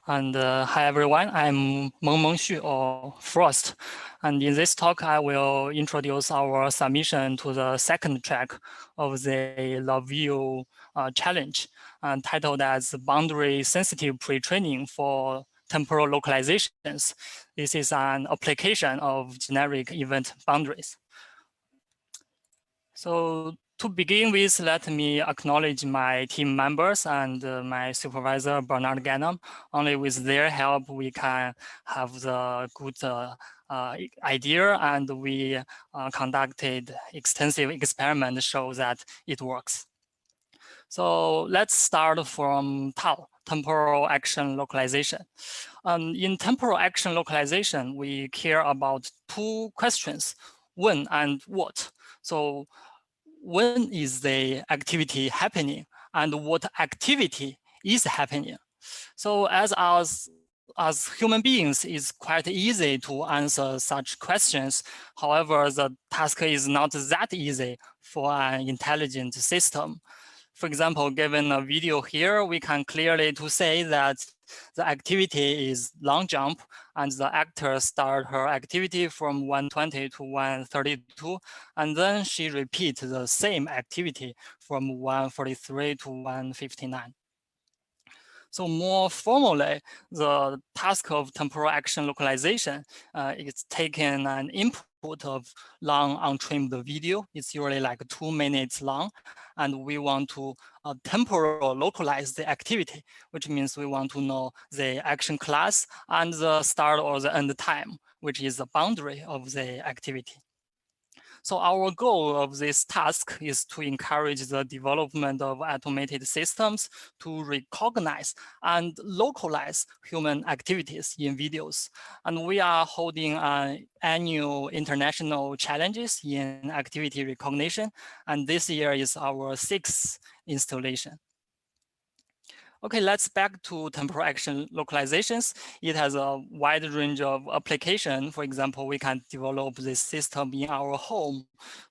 And hi everyone, I'm Meng Xu or Frost. And in this talk, I will introduce our submission to the second track of the LOVEU challenge, titled as Boundary Sensitive Pre-Training for Temporal Localizations. This is an application of generic event boundaries. So to begin with, let me acknowledge my team members and my supervisor, Bernard Gannon. Only with their help, we can have the good idea, and we conducted extensive experiments to show that it works. So let's start from TAL, temporal action localization. In temporal action localization, we care about two questions, when and what. So when is the activity happening and what activity is happening? So as human beings, it's quite easy to answer such questions. However, the task is not that easy for an intelligent system. For example, given a video here, we can clearly to say that the activity is long jump and the actor start her activity from 120 to 132, and then she repeats the same activity from 143 to 159. So more formally, the task of temporal action localization is taking an input of long untrimmed video. It's usually like 2 minutes long, and we want to temporal localize the activity, which means we want to know the action class and the start or the end time, which is the boundary of the activity. So our goal of this task is to encourage the development of automated systems to recognize and localize human activities in videos. And we are holding annual international challenges in activity recognition. And this year is our 6th installation. Okay, let's back to temporal action localizations. It has a wide range of application. For example, we can develop this system in our home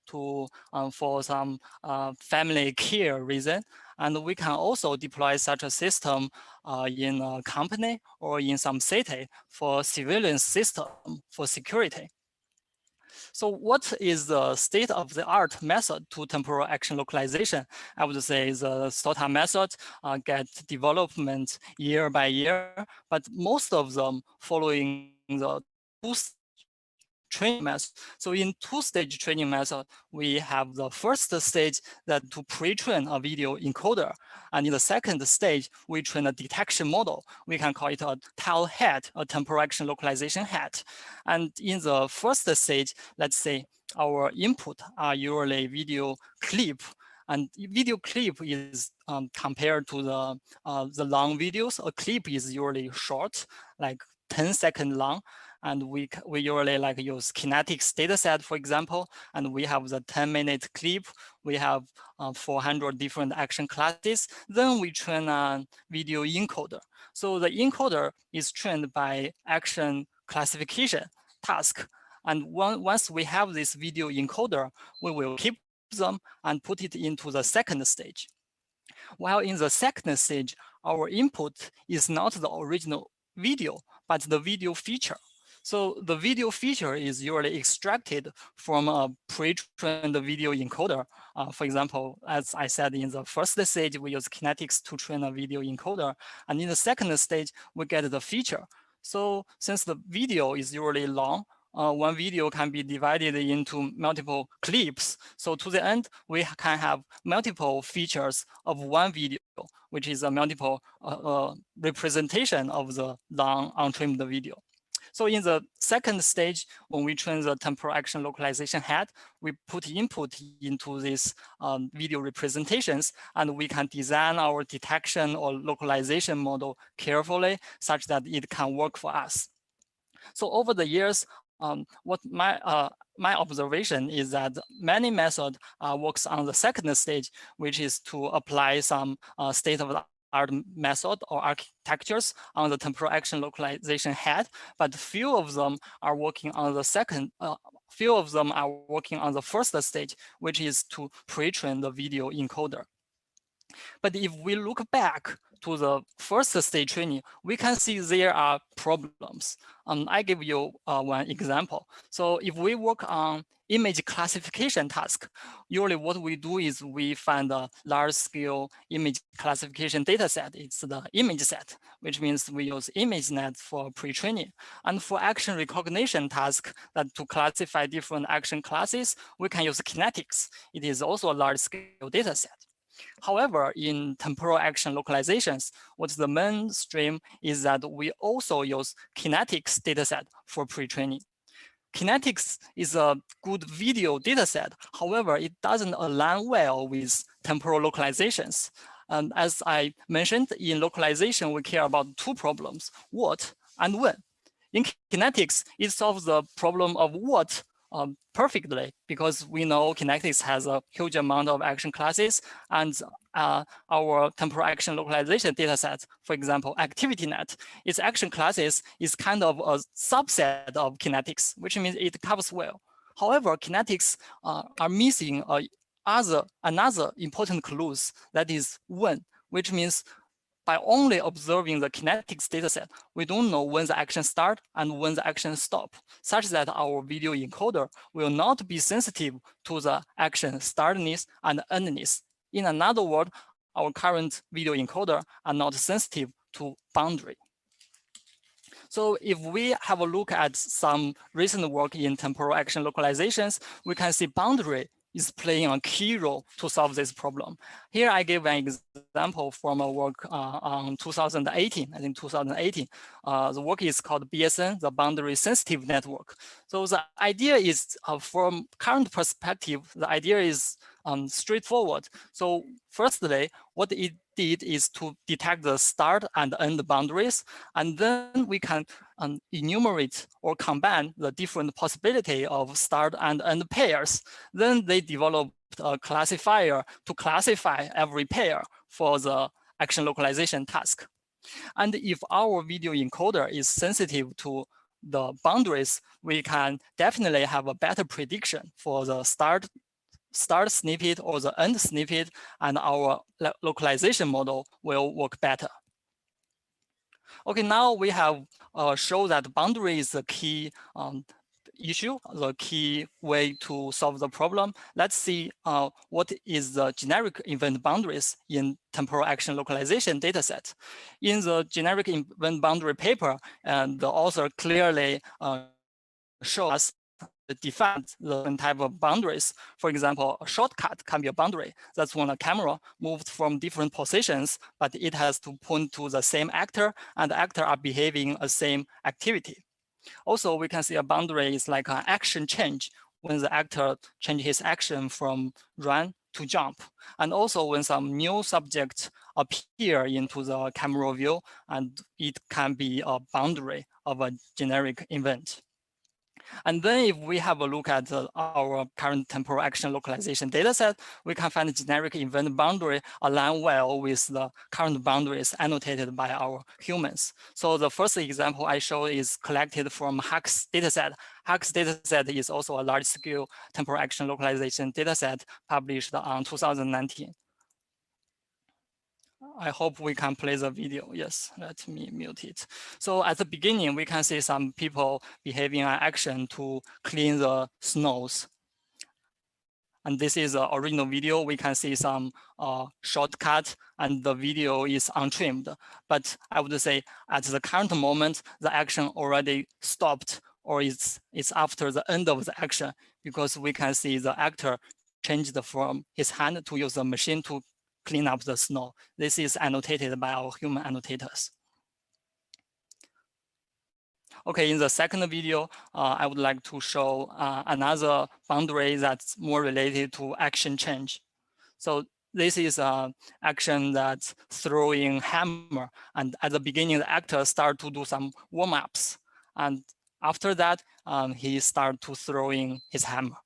to for some family care reason. And we can also deploy such a system in a company or in some city for civilian system for security. So what is the state-of-the-art method to temporal action localization? I would say the SOTA method get development year by year, but most of them following the training method. So in two-stage training method, we have the first stage that to pre-train a video encoder. And in the second stage, we train a detection model. We can call it a TAL head, a temporal action localization head. And in the first stage, let's say our input are usually video clip. And video clip is compared to the long videos. A clip is usually short, like 10-second long. And we usually like use kinetics data set, for example, and we have the 10-minute clip. We have 400 different action classes. Then we train a video encoder. So the encoder is trained by action classification task. And once we have this video encoder, we will keep them and put it into the second stage. While in the second stage, our input is not the original video, but the video feature. So the video feature is usually extracted from a pre-trained video encoder. For example, as I said, in the first stage, we use kinetics to train a video encoder. And in the second stage, we get the feature. So since the video is usually long, one video can be divided into multiple clips. So to the end, we can have multiple features of one video, which is a multiple representation of the long untrimmed video. So in the second stage, when we train the temporal action localization head, we put input into these video representations, and we can design our detection or localization model carefully such that it can work for us. So over the years, what my observation is that many methods works on the second stage, which is to apply some state-of-the-art method or architectures on the temporal action localization head, but few of them are working on the first stage, which is to pre-train the video encoder. But if we look back to the first stage training, we can see there are problems. I give you one example. So if we work on image classification task, usually what we do is we find a large-scale image classification data set. It's the image set, which means we use ImageNet for pre-training. And for action recognition task, that to classify different action classes, we can use kinetics. It is also a large-scale data set. However, in temporal action localizations, what's the mainstream is that we also use kinetics dataset for pre-training. Kinetics is a good video dataset. However, it doesn't align well with temporal localizations. And as I mentioned, in localization, we care about two problems, what and when. In kinetics, it solves the problem of what perfectly, because we know kinetics has a huge amount of action classes, and our temporal action localization dataset, for example, ActivityNet, its action classes is kind of a subset of kinetics, which means it covers well. However, kinetics are missing another important clues, that is when, which means by only observing the kinetics dataset, we don't know when the action start and when the action stop, such that our video encoder will not be sensitive to the action startness and endness. In another word, our current video encoder are not sensitive to boundary. So if we have a look at some recent work in temporal action localizations, we can see boundary is playing a key role to solve this problem. Here I give an example from a work on 2018, I think 2018. The work is called BSN, the Boundary Sensitive Network. So the idea is, from current perspective, the idea is straightforward. So firstly, what it did is to detect the start and end boundaries, and then we can enumerate or combine the different possibility of start and end pairs. Then they developed a classifier to classify every pair for the action localization task. And if our video encoder is sensitive to the boundaries, we can definitely have a better prediction for the start snippet or the end snippet, and our localization model will work better. Okay, now we have shown that boundary is the key issue, the key way to solve the problem. Let's see what is the generic event boundaries in temporal action localization dataset. In the generic event boundary paper, and the author clearly shows us defines the type of boundaries. For example, a shortcut can be a boundary. That's when a camera moved from different positions, but it has to point to the same actor, and the actor are behaving the same activity. Also, we can see a boundary is like an action change when the actor changes his action from run to jump. And also when some new subjects appear into the camera view, and it can be a boundary of a generic event. And then if we have a look at our current temporal action localization dataset, we can find the generic event boundary align well with the current boundaries annotated by our humans. So the first example I show is collected from HACS dataset. HACS dataset is also a large-scale temporal action localization dataset published on 2019. I hope we can play the video. Yes, let me mute it. So at the beginning, we can see some people behaving an action to clean the snows. And this is the original video. We can see some shortcut, and the video is untrimmed. But I would say at the current moment, the action already stopped, or it's after the end of the action, because we can see the actor changed from his hand to use the machine to clean up the snow. This is annotated by our human annotators. Okay, in the second video, I would like to show another boundary that's more related to action change. So this is an action that's throwing hammer, and at the beginning, the actor start to do some warm-ups, and after that, he start to throwing his hammer.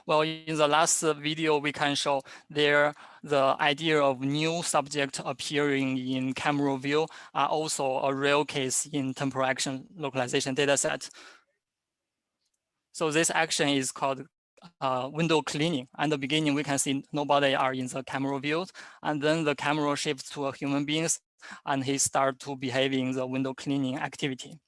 Well, in the last video, we can show there the idea of new subject appearing in camera view are also a real case in temporal action localization dataset. So this action is called window cleaning. At the beginning, we can see nobody are in the camera view, and then the camera shifts to a human beings, and he start to behaving the window cleaning activity.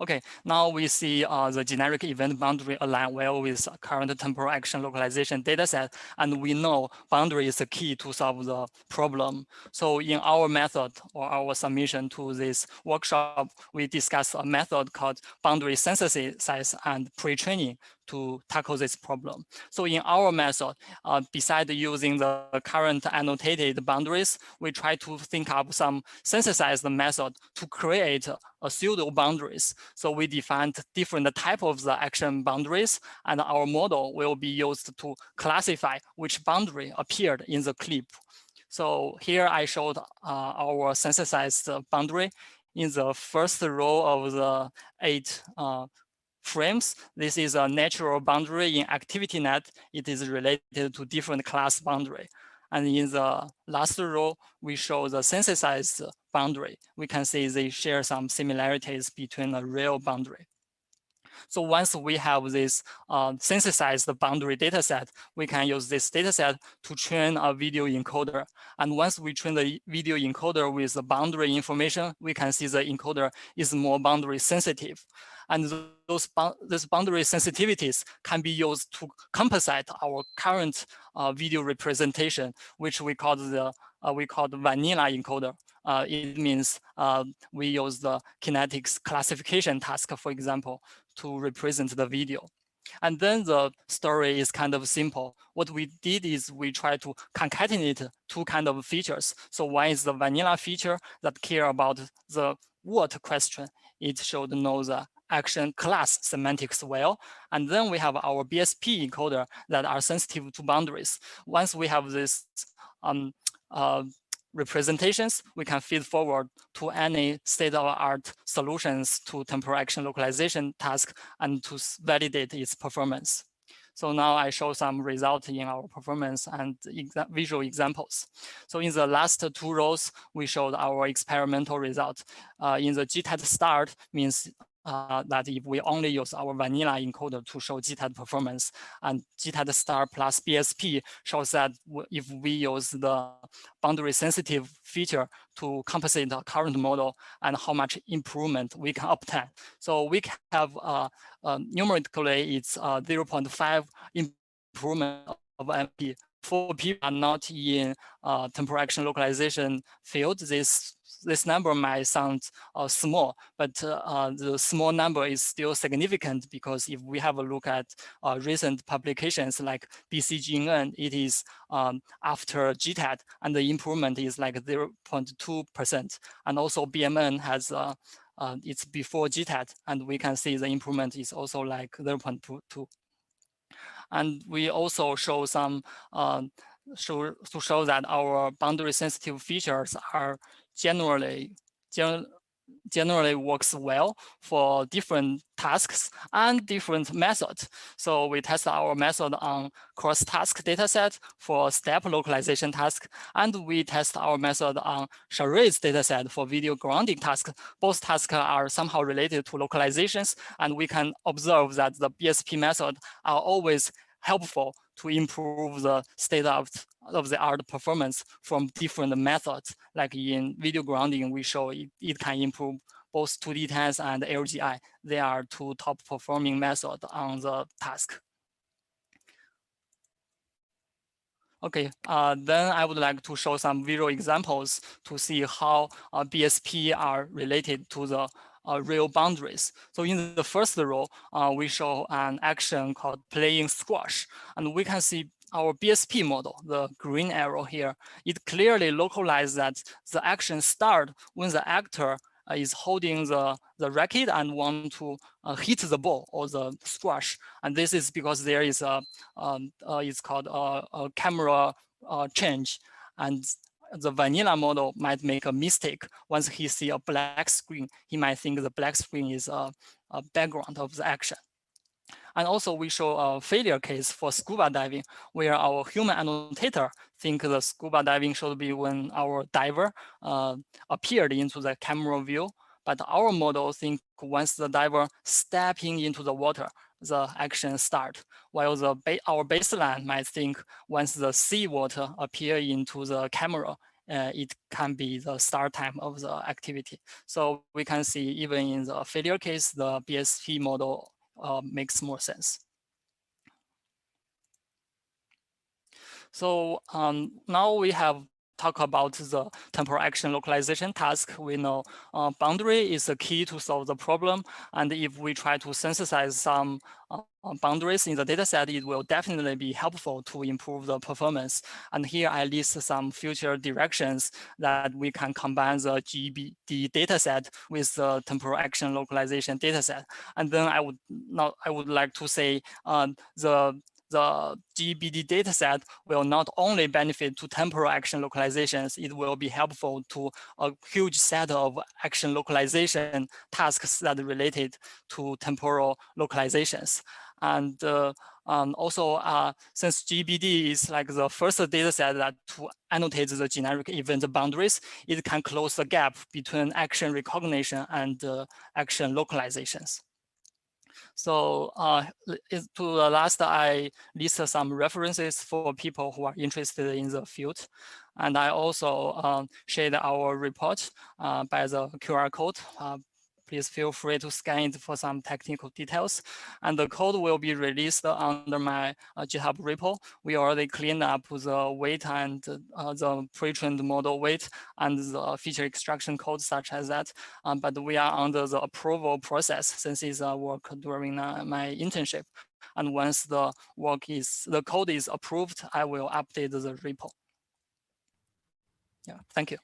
Okay, now we see the generic event boundary align well with current temporal action localization dataset, and we know boundary is the key to solve the problem. So in our method or our submission to this workshop, we discussed a method called boundary synthesis and pre-training to tackle this problem. So in our method, besides using the current annotated boundaries, we try to think up some synthesized method to create a pseudo boundaries. So we defined different type of the action boundaries, and our model will be used to classify which boundary appeared in the clip. So here I showed our synthesized boundary in the first row of the 8 frames. This is a natural boundary in ActivityNet. It is related to different class boundary. And in the last row, we show the synthesized boundary. We can see they share some similarities between a real boundary. So once we have this synthesized boundary dataset, we can use this dataset to train a video encoder. And once we train the video encoder with the boundary information, we can see the encoder is more boundary sensitive. And those boundary sensitivities can be used to compensate our current video representation, which we call the vanilla encoder. It means we use the kinetics classification task, for example, to represent the video. And then the story is kind of simple. What we did is we try to concatenate 2 kind of features. So one is the vanilla feature that care about the what question. It should know the action class semantics well. And then we have our BSP encoder that are sensitive to boundaries. Once we have this representations, we can feed forward to any state-of-the-art solutions to temporal action localization task and to validate its performance. So now I show some results in our performance and visual examples. So in the last 2 rows, we showed our experimental result. In the GTAT start means that if we only use our vanilla encoder to show GTAT performance, and GTAT star plus BSP shows that if we use the boundary sensitive feature to compensate the current model and how much improvement we can obtain. So we can have numerically it's 0.5 improvement of MP. For people are not in temporal action localization field, this number might sound small, but the small number is still significant, because if we have a look at recent publications like BCGNN, it is after GTAT, and the improvement is like 0.2%. And also BMN has it's before GTAT, and we can see the improvement is also like 0.2. And we also show some to show that our boundary sensitive features are generally works well for different tasks and different methods. So we test our method on cross-task dataset for step localization task, and we test our method on charades dataset for video grounding task. Both tasks are somehow related to localizations, and we can observe that the BSP method are always helpful to improve the state-of-the-art performance from different methods. Like in video grounding, we show it can improve both 2D10s and LGI. They are 2 top performing methods on the task. Okay, then I would like to show some visual examples to see how BSP are related to the real boundaries. So in the first row, we show an action called playing squash, and we can see our BSP model, the green arrow here. It clearly localizes that the action start when the actor is holding the racket and want to hit the ball or the squash. And this is because there is it's called a camera change. And the vanilla model might make a mistake. Once he see a black screen, he might think the black screen is a background of the action. And also we show a failure case for scuba diving, where our human annotator think the scuba diving should be when our diver appeared into the camera view. But our model think once the diver stepping into the water, the action start, while our baseline might think once the seawater appear into the camera, it can be the start time of the activity. So we can see even in the failure case, the BSP model makes more sense. So now we have talked about the temporal action localization task. We know boundary is the key to solve the problem. And if we try to synthesize some boundaries in the dataset, it will definitely be helpful to improve the performance. And here I list some future directions that we can combine the GBD dataset with the temporal action localization dataset. And then I would like to say the GBD dataset will not only benefit to temporal action localizations, it will be helpful to a huge set of action localization tasks that are related to temporal localizations. And also, since GBD is like the first dataset that to annotate the generic event boundaries, it can close the gap between action recognition and action localizations. So to the last, I list some references for people who are interested in the field. And I also shared our report by the QR code. Please feel free to scan it for some technical details. And the code will be released under my GitHub repo. We already cleaned up the weight and the pre-trained model weight and the feature extraction code such as that. But we are under the approval process since it's work during my internship. And once the code is approved, I will update the repo. Yeah, thank you.